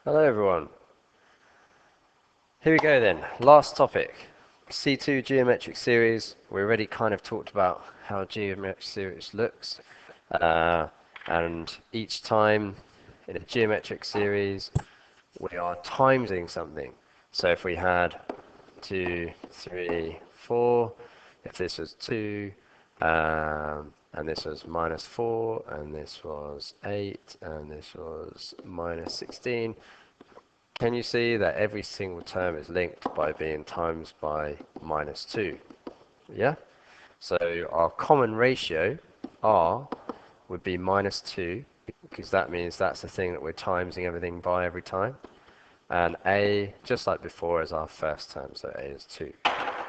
Hello everyone. Here we go then. Last topic. C2 geometric series. We already kind of talked about how a geometric series looks. Uh, and each time in a geometric series, we are timesing something. So if we had 2, 3, 4, if this was 2, and this was -4, and this was 8, and this was -16, can you see that every single term is linked by being times by -2? Yeah? So our common ratio, R, would be -2, because that means that's the thing that we're timesing everything by every time. And A, just like before, is our first term, so A is 2.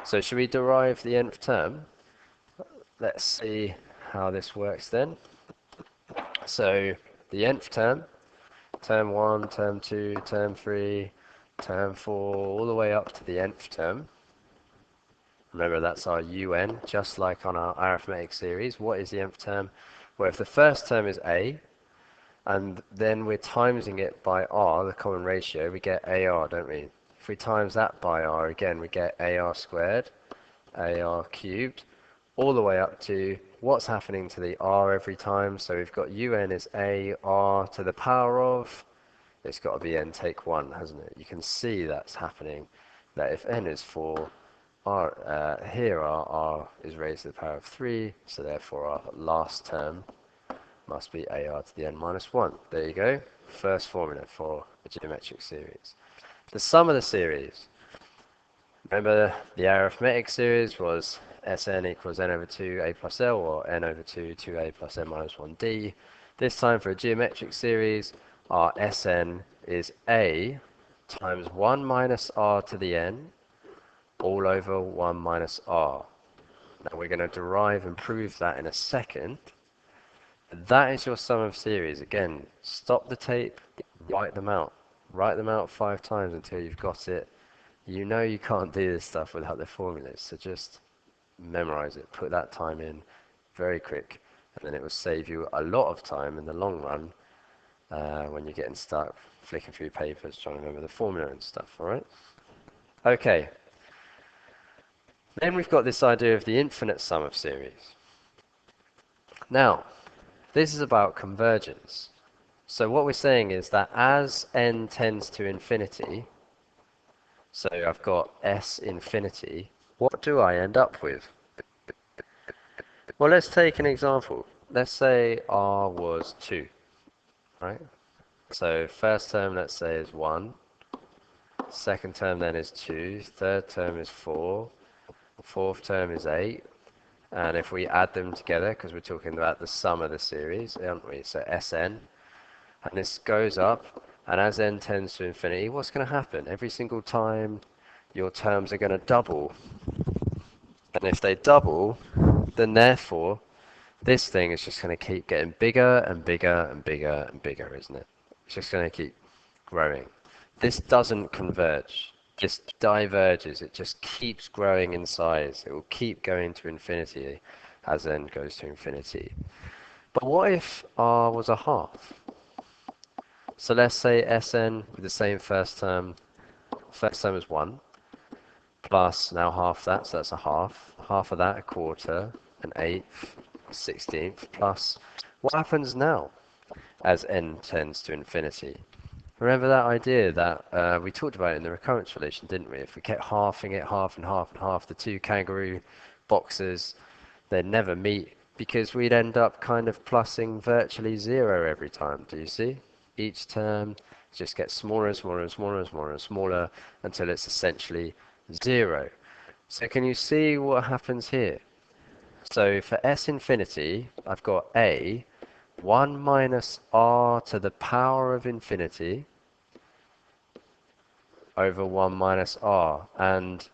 So should we derive the nth term? Let's see how this works then. So the nth term, term 1, term 2, term 3, term 4, all the way up to the nth term. Remember, that's our UN, just like on our arithmetic series. What is the nth term? Well, if the first term is A, and then we're timesing it by R, the common ratio, we get AR, don't we? If we times that by R again, we get AR squared, AR cubed, all the way up to what's happening to the R every time. So we've got UN is AR to the power of, it's got to be n take 1, hasn't it? You can see that's happening, that if n is 4, here our r is raised to the power of 3, so therefore our last term must be AR to the n minus 1. There you go, first formula for a geometric series. The sum of the series. Remember, the arithmetic series was Sn equals n over 2 a plus l, or n over 2 2a plus n minus 1d. This time for a geometric series, our Sn is a times 1 minus r to the n all over 1 minus r. Now we're going to derive and prove that in a second. That is your sum of series. Again, stop the tape, write them out. Write them out 5 times until you've got it. You know you can't do this stuff without the formulas, so just memorize it. Put that time in very quick, and then it will save you a lot of time in the long run when you're getting stuck flicking through papers trying to remember the formula and stuff, alright? Okay. Then we've got this idea of the infinite sum of series. Now, this is about convergence. So what we're saying is that as n tends to infinity, so I've got s infinity, what do I end up with? Well, let's take an example. Let's say r was 2, right? So first term, let's say, is 1. Second term then is 2. Third term is 4. Fourth term is 8. And if we add them together, because we're talking about the sum of the series, aren't we? So Sn, and this goes up, and as n tends to infinity, what's going to happen? Every single time your terms are going to double. And if they double, then therefore, this thing is just going to keep getting bigger and bigger and bigger and bigger, isn't it? It's just going to keep growing. This doesn't converge. This diverges. It just keeps growing in size. It will keep going to infinity as n goes to infinity. But what if r was a half? So let's say Sn with the same first term is 1, plus now half that, so that's a half. Half of that, a quarter, an eighth, 16th, plus what happens now as n tends to infinity? Remember that idea that we talked about in the recurrence relation, didn't we? If we kept halving it, half and half and half, the two kangaroo boxes, they'd never meet because we'd end up kind of plussing virtually 0 every time. Do you see? Each term just gets smaller and smaller and smaller and smaller and smaller until it's essentially 0. So can you see what happens here? So for s infinity, I've got a 1 minus r to the power of infinity over 1 minus r. And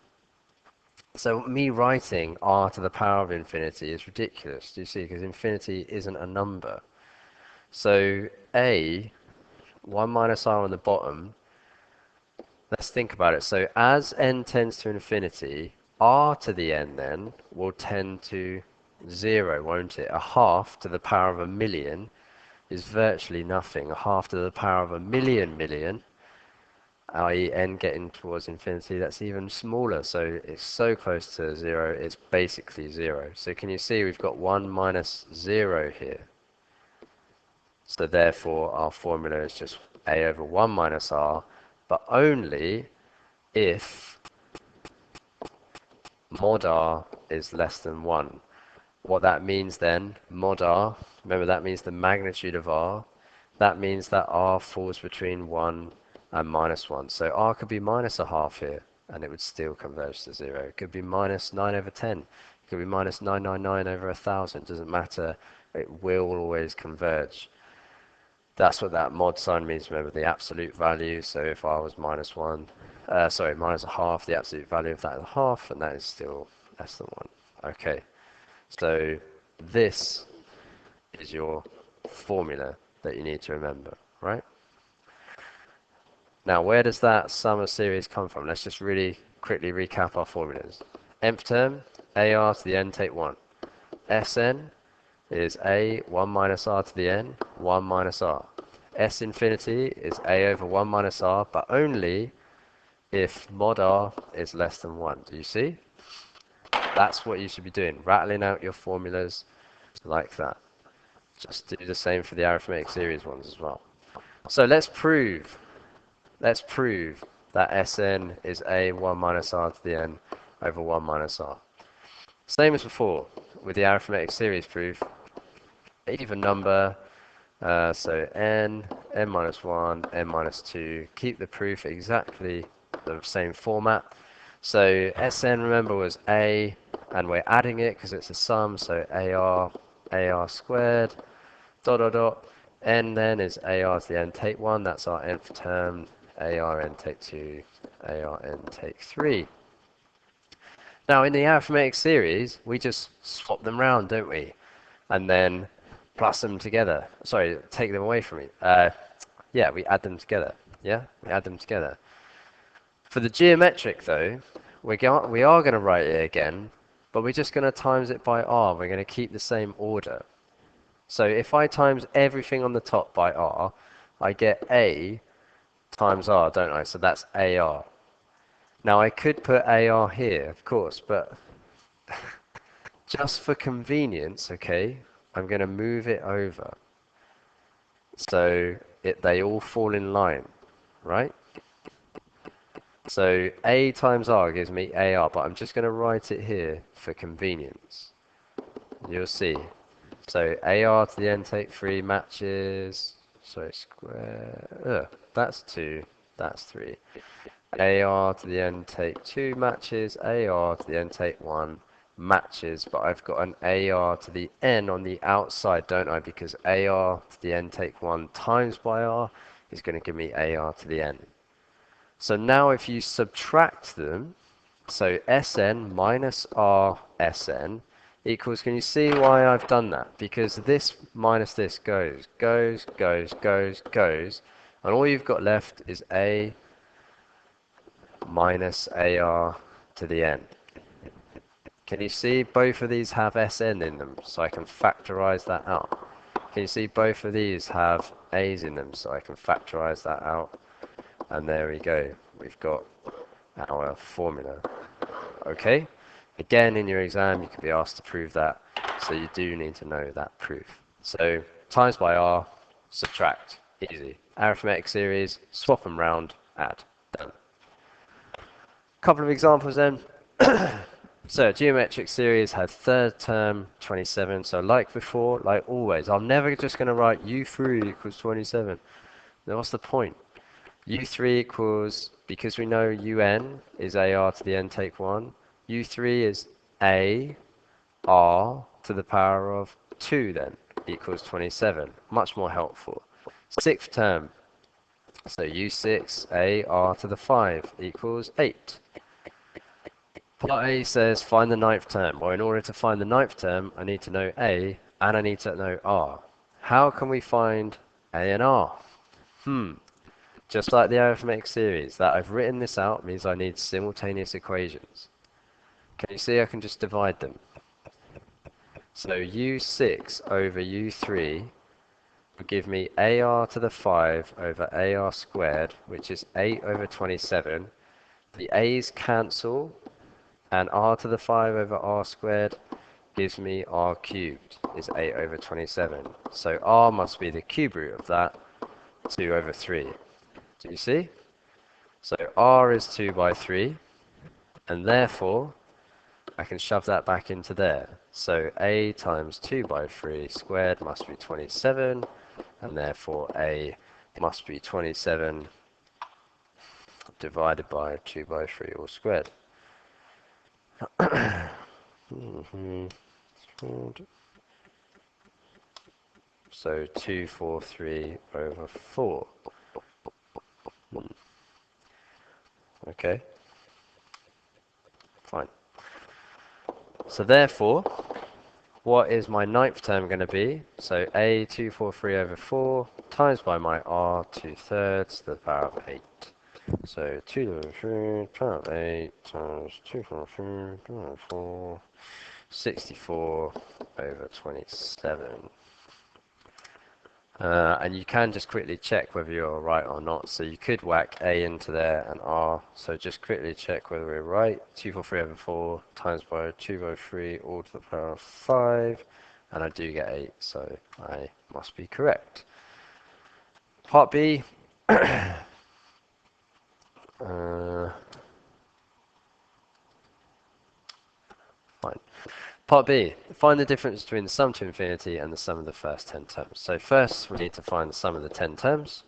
so me writing r to the power of infinity is ridiculous, do you see? Because infinity isn't a number. So a 1 minus r on the bottom, let's think about it. So as n tends to infinity, r to the n then will tend to 0, won't it? A half to the power of a million is virtually nothing. A half to the power of a million i.e. n getting towards infinity, that's even smaller. So it's so close to 0, it's basically 0. So can you see we've got 1 minus 0 here. So therefore our formula is just a over 1 minus r, but only if mod r is less than 1. What that means then, mod r, remember that means the magnitude of r, that means that r falls between 1 and minus 1. So r could be minus a half here, and it would still converge to 0. It could be minus 9 over 10. It could be minus 999 over 1,000. Doesn't matter. It will always converge. That's what that mod sign means. Remember the absolute value. So if r was minus 1, minus a half, the absolute value of that is a half, and that is still less than 1. Okay. So this is your formula that you need to remember, right? Now, where does that sum of series come from? Let's just really quickly recap our formulas. Nth term, AR to the n take 1. Sn is A, 1 minus r to the n, 1 minus r. S infinity is A over 1 minus r, but only if mod r is less than 1. Do you see? That's what you should be doing, rattling out your formulas like that. Just do the same for the arithmetic series ones as well. So let's prove that Sn is A 1 minus r to the n over 1 minus r. Same as before with the arithmetic series proof, even number, so n minus 1, n minus 2, keep the proof exactly the same format. So Sn, remember, was A, and we're adding it because it's a sum, so ar squared, dot dot dot. N then is ar to the n take 1, that's our nth term, ar n take 2, ar n take 3. Now in the arithmetic series, we just swap them round, don't we? And then plus them together. Sorry, take them away from me. Yeah, we add them together. Yeah, we add them together. For the geometric though, we are going to write it again, but we're just going to times it by r. We're going to keep the same order. So if I times everything on the top by r, I get a times r, don't I? So that's ar. Now I could put ar here, of course, but just for convenience, okay, I'm going to move it over. So they all fall in line, right? So a times r gives me ar, but I'm just going to write it here for convenience. You'll see. So ar to the n take 3 matches, so square, that's 2, that's 3. ar to the n take 2 matches, ar to the n take 1 matches, but I've got an ar to the n on the outside, don't I? Because ar to the n take 1 times by r is going to give me ar to the n. So now if you subtract them, so Sn minus r Sn equals, can you see why I've done that? Because this minus this goes, and all you've got left is a minus ar to the n. Can you see both of these have Sn in them, so I can factorize that out? Can you see both of these have a's in them, so I can factorize that out? And there we go, we've got our formula. Okay, again in your exam you could be asked to prove that, so you do need to know that proof. So times by r, subtract, easy. Arithmetic series, swap them round, add, done. Couple of examples then. So geometric series had third term 27, so like before, like always, I'm never just going to write u3 equals 27. Then what's the point? u3 equals, because we know un is ar to the n take 1, u3 is a r to the power of 2 then, equals 27. Much more helpful. Sixth term, so u6 a r to the 5 equals 8. Part A says find the ninth term. Well, in order to find the ninth term, I need to know A and I need to know R. How can we find A and R? Just like the arithmetic series, that I've written this out means I need simultaneous equations. Can you see I can just divide them? So u6 over u3, will give me AR to the 5 over AR squared, which is 8 over 27. The A's cancel, and R to the 5 over R squared gives me R cubed, is 8 over 27. So R must be the cube root of that, 2 over 3. Do you see? So R is 2 by 3, and therefore I can shove that back into there. So A times 2 by 3 squared must be 27, and therefore A must be 27 divided by 2 by 3 all squared. So 243 over 4. Okay, fine. So therefore, what is my ninth term going to be? So A 243 over 4 times by my R 2/3 to the power of 8. So 2 to the 3 power of 8 times 243 divided by 4, 64 over 27. And you can just quickly check whether you're right or not. So you could whack A into there and R. So just quickly check whether we're right. 243 over 4 times by 2 by 3 all to the power of 5. And I do get 8, so I must be correct. Part B. Fine. Part B, find the difference between the sum to infinity and the sum of the first 10 terms. So first we need to find the sum of the 10 terms.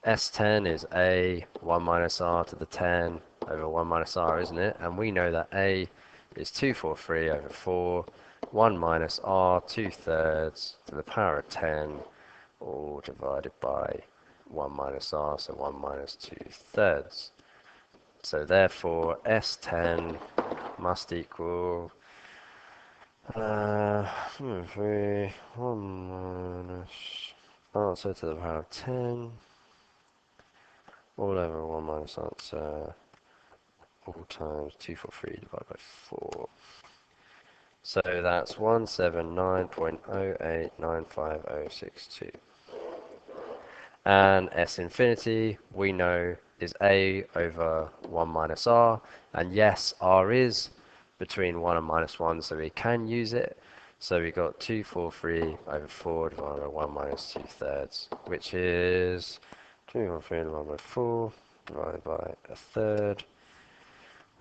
S10 is A 1 minus R to the 10 over 1 minus R, isn't it? And we know that A is 243 over 4, 1 minus R 2/3 to the power of 10, all divided by 1 minus R, so 1 minus 2/3. So therefore S10 must equal 3, 1 minus answer to the power of 10, all over 1 minus answer, all times 243 divided by 4. So that's 179.0895062. And S infinity, we know, is A over 1 minus R. And yes, R is between 1 and minus 1, so we can use it. So we got 243 over 4 divided by 1 minus 2/3, which is 243 divided by 4 divided by 1/3,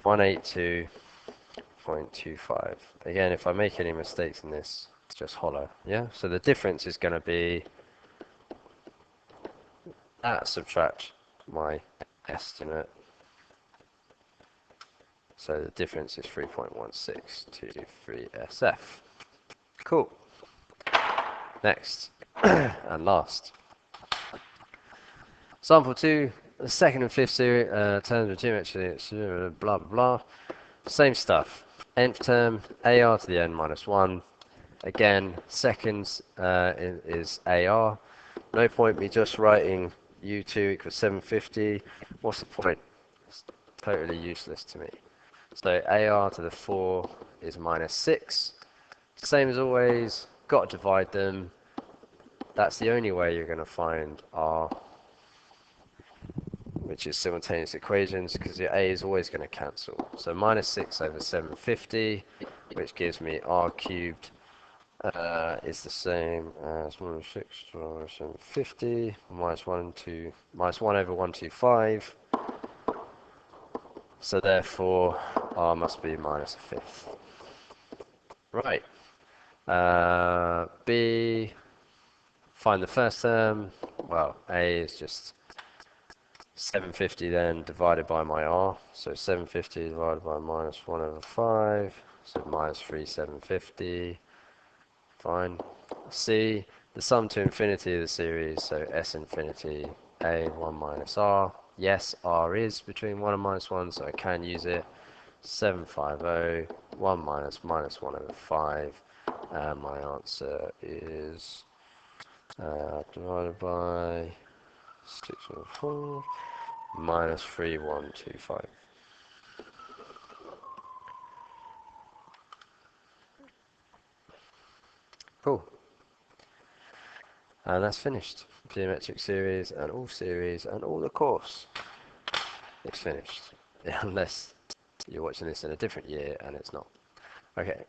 182.25. Again, if I make any mistakes in this, just holler. Yeah. So the difference is going to be that subtract my estimate. So the difference is 3.1623 SF. Cool. Next and last. Sample 2, the second and fifth series terms of geometry, blah blah blah. Same stuff. Nth term, AR to the n minus 1. Again, seconds is AR. No point me just writing U2 equals 750. What's the point? It's totally useless to me. So AR to the 4 is minus 6. Same as always, got to divide them. That's the only way you're going to find R, which is simultaneous equations, because your A is always going to cancel. So minus 6 over 750, which gives me R cubed, is the same as minus 6 over 750, minus 1 over 125. So therefore, R must be minus a fifth. Right. B, find the first term. Well, A is just 750 then divided by my R. So 750 divided by minus 1 over 5. So minus 3, 750. Fine. C, the sum to infinity of the series. So S infinity, A 1 minus R. Yes, R is between 1 and minus 1, so I can use it. 750, 1 minus minus 1 over 5. And my answer is divided by 6 over 4 minus 3125. Cool. And that's finished. Geometric series and all the course. It's finished. Unless you're watching this in a different year and it's not. Okay.